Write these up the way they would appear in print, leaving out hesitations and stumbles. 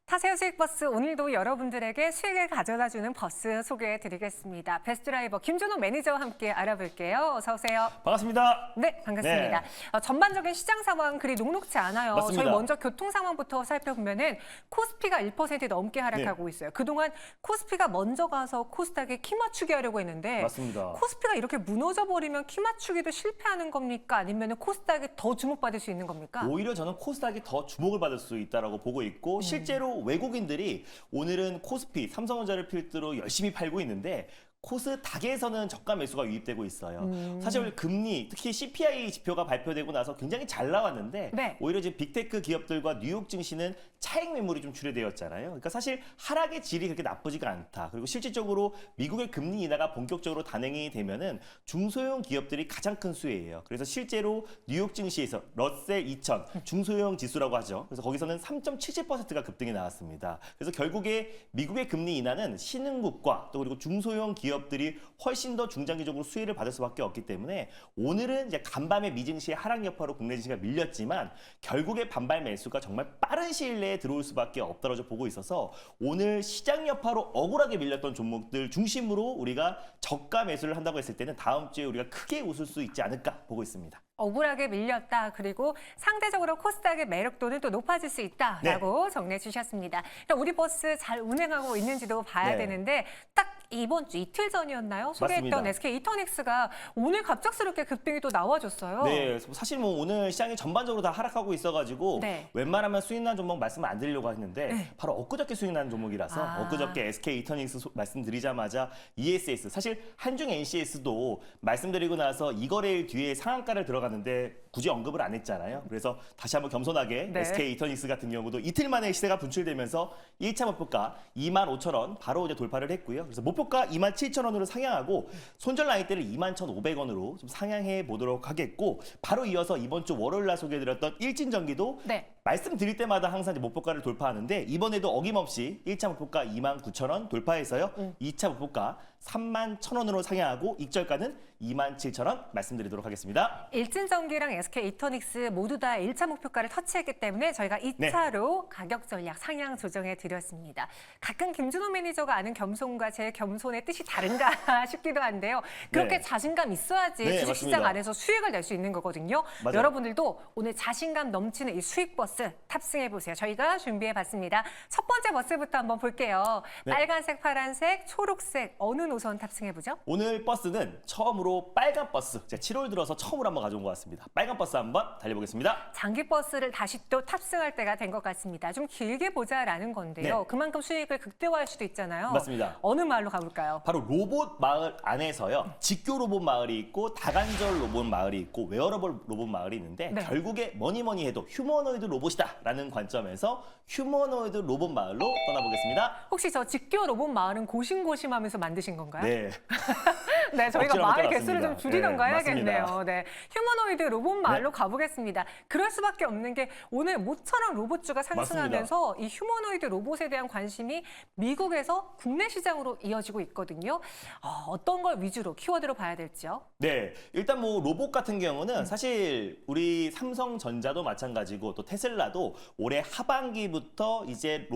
타세요 수익버스, 오늘도 여러분들에게 수익을 가져다주는 버스 소개해드리겠습니다. 베스트드라이버 김준호 매니저와 함께 알아볼게요. 어서 오세요. 반갑습니다. 네, 반갑습니다. 전반적인 시장 상황 그리 녹록지 않아요. 맞습니다. 저희 먼저 교통 상황부터 살펴보면은 코스피가 1% 넘게 하락하고 있어요. 그동안 코스피가 먼저 가서 코스닥에 키 맞추기 하려고 했는데 맞습니다. 코스피가 이렇게 무너져버리면 키 맞추기도 실패하는 겁니까? 아니면 코스닥이 더 주목받을 수 있는 겁니까? 오히려 저는 코스닥이 더 주목을 받을 수 있다고 보고 있고 실제로 외국인들이 오늘은 코스피, 삼성전자를 필두로 열심히 팔고 있는데 코스닥에서는 저가 매수가 유입되고 있어요. 사실 오늘 금리, 특히 CPI 지표가 발표되고 나서 굉장히 잘 나왔는데 네. 오히려 지금 빅테크 기업들과 뉴욕 증시는 차익 매물이 좀 출회되었잖아요. 그러니까 사실 하락의 질이 그렇게 나쁘지가 않다. 그리고 실질적으로 미국의 금리 인하가 본격적으로 단행이 되면은 중소형 기업들이 가장 큰 수혜예요. 그래서 실제로 뉴욕 증시에서 러셀 2000 중소형 지수라고 하죠. 그래서 거기서는 3.77%가 급등이 나왔습니다. 그래서 결국에 미국의 금리 인하는 신흥국과 또 그리고 중소형 기업들이 훨씬 더 중장기적으로 수혜를 받을 수밖에 없기 때문에 오늘은 이제 간밤에 미증시의 하락 여파로 국내 증시가 밀렸지만 결국에 반발 매수가 정말 빠른 시일 내에 들어올 수밖에 없다고 보고 있어서 오늘 시장 여파로 억울하게 밀렸던 종목들 중심으로 우리가 저가 매수를 한다고 했을 때는 다음 주에 우리가 크게 웃을 수 있지 않을까 보고 있습니다. 억울하게 밀렸다. 그리고 상대적으로 코스닥의 매력도는 또 높아질 수 있다라고 정리해 주셨습니다. 그러니까 우리 버스 잘 운행하고 있는지도 봐야 되는데 딱 이번 주 이틀 전이었나요? 소개했던 맞습니다. SK 이터닉스가 오늘 갑작스럽게 급등이 또 나와줬어요. 네, 사실 뭐 오늘 시장이 전반적으로 다 하락하고 있어가지고 웬만하면 수익 난 종목 말씀 안 드리려고 했는데 바로 엊그저께 수익 난 종목이라서 엊그저께 SK 이터닉스 말씀드리자마자 ESS, 사실 한중 NCS도 말씀드리고 나서 이 거래일 뒤에 상한가를 들어갔는데 굳이 언급을 안 했잖아요. 그래서 다시 한번 겸손하게 SK 이터닉스 같은 경우도 이틀 만에 시세가 분출되면서 1차 목표가 25,000원 바로 이제 돌파를 했고요. 그래서 목표가 27,000원으로 상향하고 손절 라인대를 21,500원으로 좀 상향해 보도록 하겠고 바로 이어서 이번 주 월요일 날 소개해드렸던 일진전기도 말씀드릴 때마다 항상 이제 목표가를 돌파하는데 이번에도 어김없이 1차 목표가 29,000원 돌파해서요. 2차 목표가 31,000원으로 상향하고 익절가는 27,000원 말씀드리도록 하겠습니다. 일진전기랑 SK 이터닉스 모두 다 1차 목표가를 터치했기 때문에 저희가 2차로 가격 전략 상향 조정해 드렸습니다. 가끔 김준호 매니저가 아는 겸손과 제 겸손의 뜻이 다른가 싶기도 한데요. 그렇게 자신감 있어야지 주식시장 안에서 수익을 낼 수 있는 거거든요. 맞아요. 여러분들도 오늘 자신감 넘치는 이 수익버스 탑승해 보세요. 저희가 준비해 봤습니다. 첫 번째 버스부터 한번 볼게요. 빨간색, 파란색, 초록색 어느 노선 탑승해 보죠? 오늘 버스는 처음으로 빨간 버스, 제가 7월 들어서 처음으로 한번 가져온 것 같습니다. 빨간 버스 한번 달려보겠습니다. 장기 버스를 다시 또 탑승할 때가 된 것 같습니다. 좀 길게 보자라는 건데요. 그만큼 수익을 극대화할 수도 있잖아요. 맞습니다. 어느 마을로 가볼까요? 바로 로봇 마을 안에서요. 직교 로봇 마을이 있고 다관절 로봇 마을이 있고 웨어러블 로봇 마을이 있는데 결국에 뭐니 해도 휴머노이드 로봇이다라는 관점에서 휴머노이드 로봇 마을로 떠나보겠습니다. 혹시 저 직교 로봇 마을은 고심고심하면서 만드신 건가요? 네. 네, 저희가 억지로 마을 만들어 개수를 좀 왔습니다. 줄이던가 네, 해야겠네요. 맞습니다. 네, 휴머노이드 로봇 마을로 가보겠습니다. 그럴 수밖에 없는 게 오늘 모처럼 로봇주가 상승하면서 이 휴머노이드 로봇에 대한 관심이 미국에서 국내 시장으로 이어지고 있거든요. 어떤 걸 위주로 키워드로 봐야 될지요? 네, 일단 뭐 로봇 같은 경우는 사실 우리 삼성전자도 마찬가지고 또 테슬라도 올해 하반기부터 이제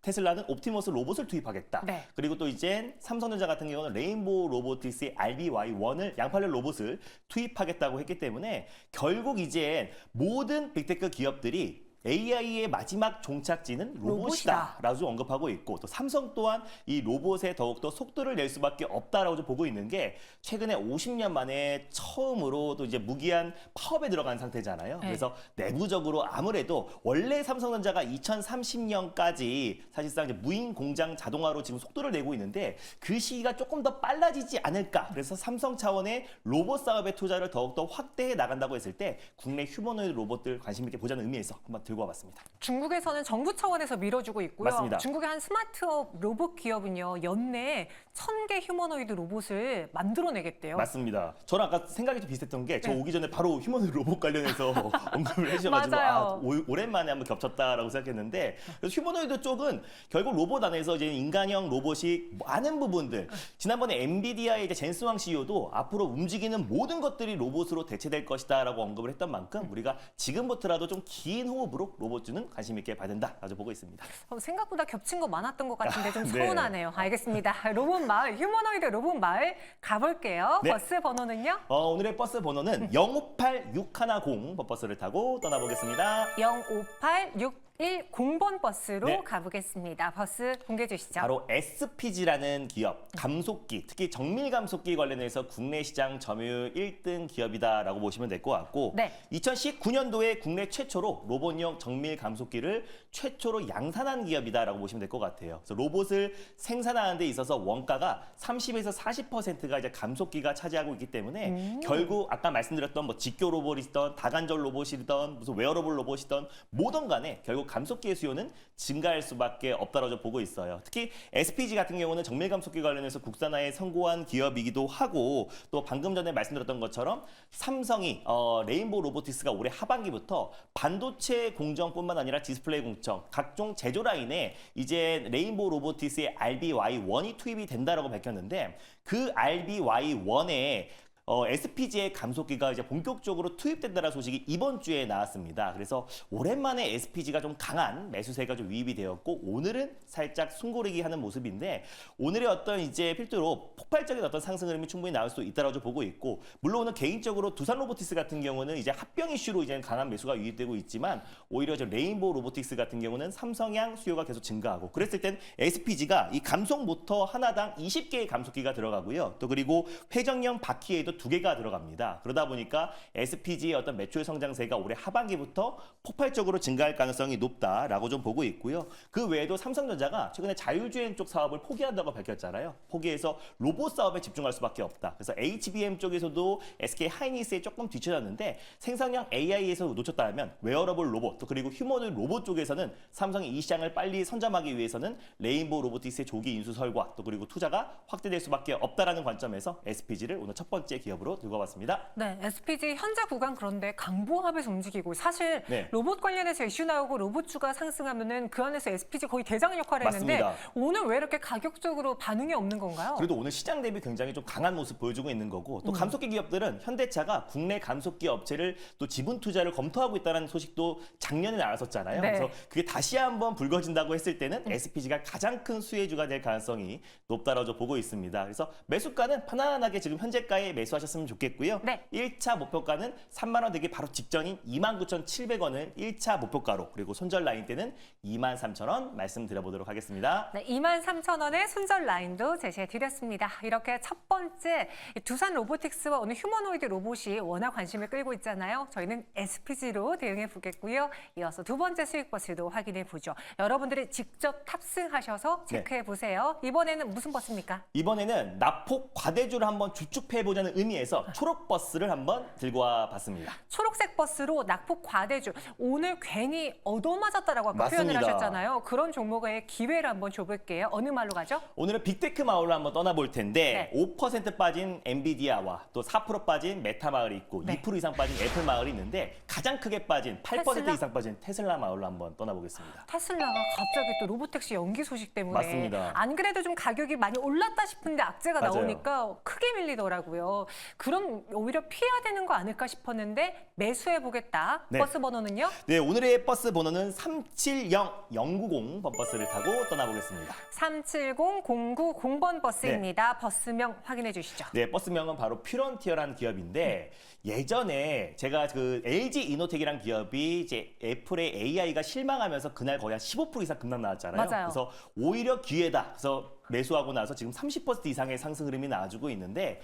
테슬라는 옵티머스 로봇을 투입하겠다. 그리고 또 이제 삼성전자 같은 경우는 레인보우 로보틱스의 RBY1을 양팔열 로봇을 투입하겠다고 했기 때문에 결국 이제 모든 빅테크 기업들이 AI의 마지막 종착지는 로봇이다라고 언급하고 있고 또 삼성 또한 이 로봇에 더욱더 속도를 낼 수밖에 없다라고 보고 있는 게 최근에 50년 만에 처음으로 또 이제 무기한 파업에 들어간 상태잖아요. 그래서 내부적으로 아무래도 원래 삼성전자가 2030년까지 사실상 이제 무인 공장 자동화로 지금 속도를 내고 있는데 그 시기가 조금 더 빨라지지 않을까. 그래서 삼성 차원의 로봇 사업의 투자를 더욱더 확대해 나간다고 했을 때 국내 휴머노이드 로봇들 관심 있게 보자는 의미에서 한번 들고 와봤습니다. 중국에서는 정부 차원에서 밀어주고 있고요. 맞습니다. 중국의 한 스마트업 로봇 기업은요. 연내에 1000개 휴머노이드 로봇을 만들어내겠대요. 맞습니다. 저랑 아까 생각이 좀 비슷했던 게 저 오기 전에 바로 휴머노이드 로봇 관련해서 언급을 해주셔가지고 맞아요. 오랜만에 한번 겹쳤다라고 생각했는데 그래서 휴머노이드 쪽은 결국 로봇 안에서 이제 인간형 로봇이 많은 부분들 지난번에 엔비디아의 이제 젠스왕 CEO도 앞으로 움직이는 모든 것들이 로봇으로 대체될 것이다라고 언급을 했던 만큼 우리가 지금부터라도 좀 긴 호흡을 더불어 로봇주는 관심 있게 봐야 된다라고 보고 있습니다. 생각보다 겹친 거 많았던 것 같은데 좀 네. 서운하네요. 알겠습니다. 로봇 마을, 휴머노이드 로봇 마을 가볼게요. 네. 버스 번호는요? 오늘의 버스 번호는 058610 버스를 타고 떠나보겠습니다. 058610번 버스로 네. 가보겠습니다. 버스 공개해 주시죠. 바로 SPG라는 기업, 감속기, 특히 정밀 감속기 관련해서 국내 시장 점유율 1등 기업이다라고 보시면 될 것 같고 네. 2019년도에 국내 최초로 로봇용 정밀 감속기를 최초로 양산한 기업이다라고 보시면 될 것 같아요. 그래서 로봇을 생산하는 데 있어서 원가가 30에서 40%가 이제 감속기가 차지하고 있기 때문에 결국 아까 말씀드렸던 뭐 직교 로봇이든 다관절 로봇이든 무슨 웨어러블 로봇이든 뭐든 간에 결국 감속기의 수요는 증가할 수밖에 없다라고 보고 있어요. 특히 SPG 같은 경우는 정밀 감속기 관련해서 국산화에 성공한 기업이기도 하고 또 방금 전에 말씀드렸던 것처럼 삼성이 레인보우 로보틱스가 올해 하반기부터 반도체 공정뿐만 아니라 디스플레이 공정, 각종 제조 라인에 이제 레인보우 로보틱스의 RBY1이 투입이 된다라고 밝혔는데 그 RBY1에 SPG의 감속기가 이제 본격적으로 투입된다는 소식이 이번 주에 나왔습니다. 그래서 오랜만에 SPG가 좀 강한 매수세가 좀 유입이 되었고 오늘은 살짝 숨고르기 하는 모습인데 오늘의 어떤 이제 필두로 폭발적인 어떤 상승 흐름이 충분히 나올 수 있다라고 보고 있고 물론 오늘 개인적으로 두산 로보틱스 같은 경우는 이제 합병 이슈로 이제 강한 매수가 유입되고 있지만 오히려 저 레인보우 로보틱스 같은 경우는 삼성향 수요가 계속 증가하고 그랬을 땐 SPG가 이 감속 모터 하나당 20개의 감속기가 들어가고요. 또 그리고 회전형 바퀴에도 2개가 들어갑니다. 그러다 보니까 SPG의 어떤 매출 성장세가 올해 하반기부터 폭발적으로 증가할 가능성이 높다라고 좀 보고 있고요. 그 외에도 삼성전자가 최근에 자율주행 쪽 사업을 포기한다고 밝혔잖아요. 포기해서 로봇 사업에 집중할 수밖에 없다. 그래서 HBM 쪽에서도 SK 하이닉스에 조금 뒤쳐졌는데 생산형 AI에서 놓쳤다면 웨어러블 로봇 또 그리고 휴머노이드 로봇 쪽에서는 삼성이 이 시장을 빨리 선점하기 위해서는 레인보우 로보틱스의 조기 인수 설과 또 그리고 투자가 확대될 수밖에 없다라는 관점에서 SPG를 오늘 첫 번째 기업으로 들고 왔습니다. 네, SPG 현재 구간 그런데 강보합에서 움직이고 사실 네. 로봇 관련해서 이슈 나오고 로봇주가 상승하면은 그 안에서 SPG 거의 대장 역할을 했는데 맞습니다. 오늘 왜 이렇게 가격적으로 반응이 없는 건가요? 그래도 오늘 시장 대비 굉장히 좀 강한 모습 보여주고 있는 거고 또 감속기 기업들은 현대차가 국내 감속기 업체를 또 지분 투자를 검토하고 있다는 소식도 작년에 나왔었잖아요. 네. 그래서 그게 다시 한번 불거진다고 했을 때는 SPG가 가장 큰 수혜주가 될 가능성이 높다라고 보고 있습니다. 그래서 매수가는 편안하게 지금 현재가에 매수하셨으면 좋겠고요. 네. 1차 목표가는 3만 원 되기 바로 직전인 29,700원을 1차 목표가로 그리고 손절 라인 때는 23,000원 말씀드려보도록 하겠습니다. 네, 23,000원의 손절 라인도 제시해 드렸습니다. 이렇게 첫 번째 두산 로보틱스와 오늘 휴머노이드 로봇이 워낙 관심을 끌고 있잖아요. 저희는 SPG로 대응해 보겠고요. 이어서 두 번째 수익 버스도 확인해 보죠. 여러분들이 직접 탑승하셔서 체크해 보세요. 이번에는 무슨 버스입니까? 이번에는 납폭 과대주를 한번 주축해보자는 의미에서 초록 버스를 한번 들고 와봤습니다. 초록색 버스로 낙폭 과대주. 오늘 괜히 얻어맞았다라고 아까 표현을 맞습니다. 하셨잖아요. 그런 종목의 기회를 한번 줘볼게요. 어느 말로 가죠? 오늘은 빅테크 마을로 한번 떠나볼 텐데 네. 5% 빠진 엔비디아와 또 4% 빠진 메타 마을이 있고 네. 2% 이상 빠진 애플 마을이 있는데 가장 크게 빠진 8% 테슬라? 이상 빠진 테슬라 마을로 한번 떠나보겠습니다. 테슬라가 갑자기 또 로보택시 연기 소식 때문에 맞습니다. 안 그래도 좀 가격이 많이 올랐다 싶은데 악재가 맞아요. 나오니까 크게 밀리더라고요. 그럼 오히려 피해야 되는 거 아닐까 싶었는데 매수해 보겠다. 네. 버스 번호는요? 네, 오늘의 버스 번호는 370090 버스를 타고 떠나보겠습니다. 370090번 버스입니다. 버스명 확인해 주시죠. 네, 버스명은 바로 퓨런티어라는 기업인데 예전에 제가 그 LG 이노텍이라는 기업이 이제 애플의 AI가 실망하면서 그날 거의 한 15% 이상 급락 나왔잖아요. 맞아요. 그래서 오히려 기회다. 그래서 매수하고 나서 지금 30% 이상의 상승 흐름이 나와주고 있는데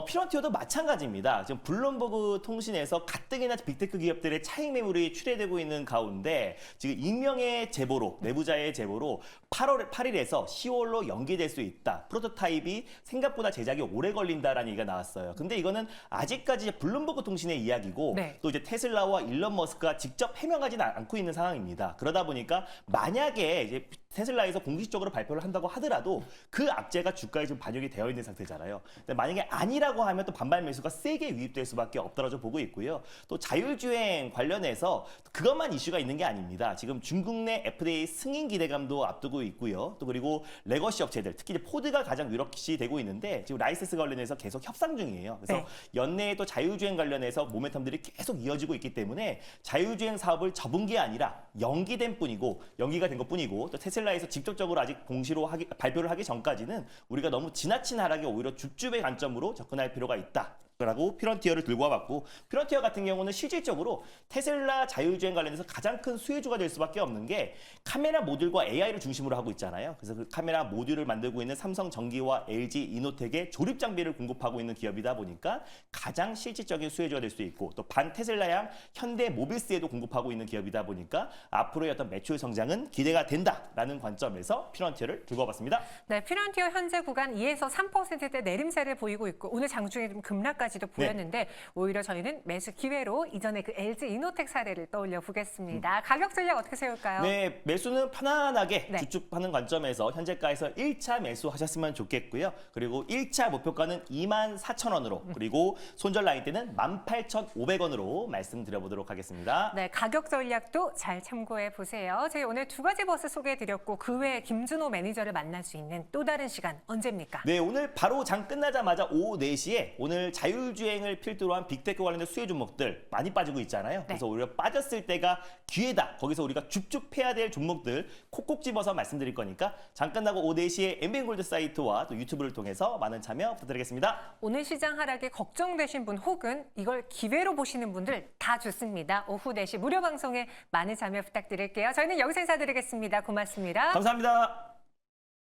퓨런티어도 마찬가지입니다. 지금 블룸버그 통신에서 가뜩이나 빅테크 기업들의 차익 매물이 출회되고 있는 가운데 지금 익명의 제보로 내부자의 제보로 8일에서 10월로 연기될 수 있다. 프로토타입이 생각보다 제작이 오래 걸린다라는 얘기가 나왔어요. 근데 이거는 아직까지 블룸버그 통신의 이야기고 네. 또 이제 테슬라와 일론 머스크가 직접 해명하지는 않고 있는 상황입니다. 그러다 보니까 만약에 이제 테슬라에서 공식적으로 발표를 한다고 하더라도 그 악재가 주가에 지금 반영이 되어 있는 상태잖아요. 근데 만약에 아니라고 하면 또 반발 매수가 세게 유입될 수밖에 없다라고 보고 있고요. 또 자율주행 관련해서 그것만 이슈가 있는 게 아닙니다. 지금 중국 내 FDA 승인 기대감도 앞두고 있고요. 또 그리고 레거시 업체들, 특히 이제 포드가 가장 유력시 되고 있는데 지금 라이센스 관련해서 계속 협상 중이에요. 그래서 네. 연내에 또 자율주행 관련해서 모멘텀들이 계속 이어지고 있기 때문에 자율주행 사업을 접은 게 아니라 연기된 뿐이고 연기가 된 것뿐이고 또 테슬라에서 직접적으로 아직 공시로 발표를 하기 전까지는 우리가 너무 지나친 하락에 오히려 줍줍의 관점으로 접근할 필요가 있다. 라고 피런티어를 들고 와봤고 피런티어 같은 경우는 실질적으로 테슬라 자율주행 관련해서 가장 큰 수혜주가 될 수밖에 없는 게 카메라 모듈과 AI를 중심으로 하고 있잖아요. 그래서 그 카메라 모듈을 만들고 있는 삼성전기와 LG 이노텍의 조립 장비를 공급하고 있는 기업이다 보니까 가장 실질적인 수혜주가 될 수 있고 또 반 테슬라양 현대 모빌스에도 공급하고 있는 기업이다 보니까 앞으로의 어떤 매출 성장은 기대가 된다라는 관점에서 피런티어를 들고 와봤습니다. 네, 피런티어 현재 구간 2에서 3%대 내림세를 보이고 있고 오늘 장중에 좀 급락까지도 보였는데 오히려 저희는 매수 기회로 이전에 그 LG 이노텍 사례를 떠올려 보겠습니다. 가격 전략 어떻게 세울까요? 네, 매수는 편안하게 네. 주축하는 관점에서 현재가에서 1차 매수하셨으면 좋겠고요. 그리고 1차 목표가는 24,000원으로 그리고 손절 라인 때는 18,500원으로 말씀드려보도록 하겠습니다. 네, 가격 전략도 잘 참고해 보세요. 저희 오늘 두 가지 버스 소개해드렸고 그 외에 김준호 매니저를 만날 수 있는 또 다른 시간 언제입니까? 네, 오늘 바로 장 끝나자마자 오후 4시에 오늘 자율주행을 필두로 한 빅테크 관련된 수혜 종목들 많이 빠지고 있잖아요. 그래서 오히려 빠졌을 때가 기회다. 거기서 우리가 줍줍해야 될 종목들 콕콕 집어서 말씀드릴 거니까 장 끝나고 오후 4시에 MBN골드 사이트와 또 유튜브를 통해서 많은 참여 부탁드리겠습니다. 오늘 시장 하락에 걱정되신 분 혹은 이걸 기회로 보시는 분들 다 좋습니다. 오후 4시 무료 방송에 많은 참여 부탁드릴게요. 저희는 여기서 인사드리겠습니다. 고맙습니다. 감사합니다.